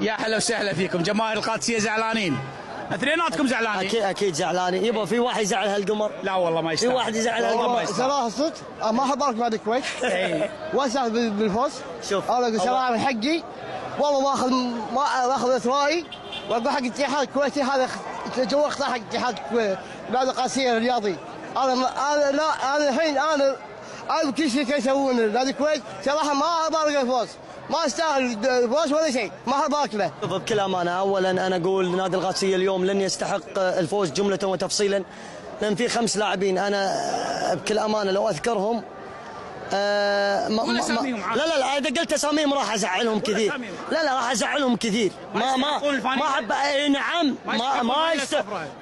يا هلا وسهلا فيكم. جماهير القادسيه زعلانين؟ اثنيناتكم زعلانين؟ اكيد زعلانين. يبا في واحد يزعل هالقمر؟ لا والله ما يستاهل. في واحد يزعل هالقمر؟ صراحه صدق ما احب اركب مع الكويت. واسع بالفوز. شوف انا اقول صراحه من حقي والله ما اخذ اثرائي واقول حق الاتحاد الكويتي هذا جو اخطاء حق الاتحاد نادي القادسيه الرياضي. انا الحين انا كل شيء كانوا يسوون نادي الكويت صراحه ما ابغى الفوز. ما يستاهل الفوز ولا شيء، ما ابارك له. بكل امانه، اولا انا اقول نادي القادسيه اليوم لن يستحق الفوز جمله وتفصيلا، لان في 5 لاعبين انا بكل امانه لو اذكرهم لا اذا قلت اساميهم راح ازعلهم كثير. لا راح ازعلهم كثير. ما احب. نعم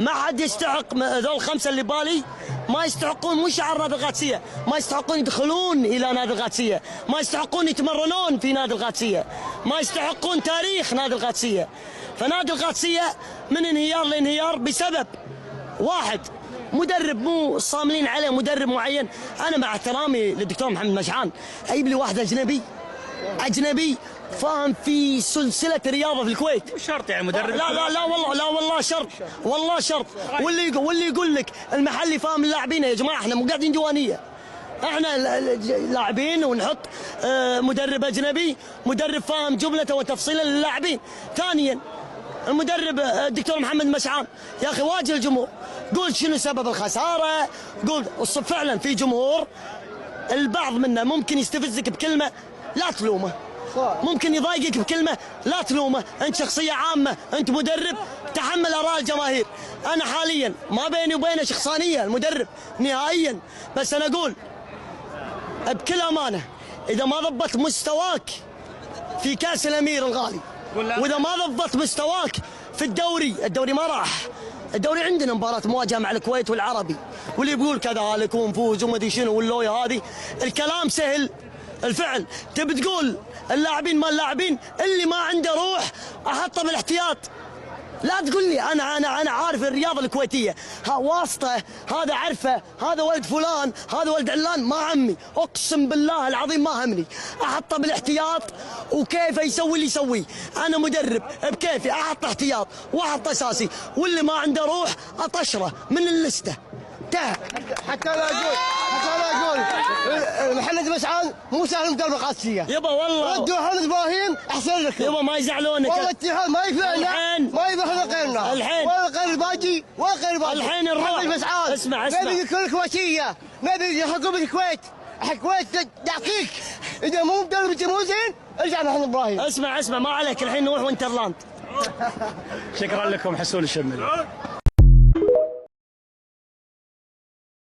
ما حد يستحق. ذول 5 اللي بالي ما يستحقون مو شعار نادي القادسيه، ما يستحقون يدخلون الى نادي القادسيه، ما يستحقون يتمرنون في نادي القادسيه، ما يستحقون تاريخ نادي القادسيه. فنادي القادسيه من انهيار لانهيار بسبب واحد مدرب مو صاملين عليه، مدرب معين. انا مع احترامي للدكتور محمد مشعان اجيب لي واحد اجنبي فاهم في سلسله الرياضه في الكويت. مو شرط يعني مدرب. لا والله شرط، والله شرط. واللي يقول لك المحلي فاهم اللاعبين، يا جماعه احنا مو قاعدين ديوانيه، احنا لاعبين ونحط مدرب اجنبي، مدرب فاهم جمله وتفصيلا للاعبين. ثانيا المدرب الدكتور محمد مشعان يا اخي واجه الجمهور، قول شنو سبب الخساره، قول فعلا في جمهور البعض منه ممكن يستفزك بكلمه لا تلومه، ممكن يضايقك بكلمه لا تلومه، انت شخصيه عامه، انت مدرب تحمل اراء الجماهير. انا حاليا ما بيني وبينه شخصانيه المدرب نهائيا، بس انا اقول بكل امانه اذا ما ضبط مستواك في كاس الامير الغالي، واذا ما ضبط مستواك في الدوري ما راح. الدوري عندنا مباراة مواجهة مع الكويت والعربي، واللي بيقول كذلك ونفوز وما ادري شنو واللوية هذه، الكلام سهل، الفعل تبي تقول اللاعبين ما اللاعبين اللي ما عنده روح احطه بالاحتياط. لا تقول لي انا عارف الرياضه الكويتيه، واسطه، هذا عرفه، هذا ولد فلان، هذا ولد علان، ما عمي، اقسم بالله العظيم ما همني، احطه بالاحتياط وكيف يسوي اللي يسويه. انا مدرب بكيفي احط احتياط واحط اساسي، واللي ما عنده روح اطشره من اللسته. حتى لا اقول محمد مشعان مو سهل مدرب القادسيه. يبا والله ردوا محمد ابراهيم احسن لك. يبا ما يزعلونك والله الاتحاد ما يفعلنا، ما يفعلنا غيرنا الحين، ولا غير الباجي ولا غير الباجي. الحين نروح محمد مشعان اسمع نبي كل كويتيه، نبي حكومه الكويت، الكويت تعطيك. اذا مو مدرب انت مو زين ارجع محمد ابراهيم. اسمع ما عليك، الحين نروح وينترلاند. شكرا لكم حسون الشمري.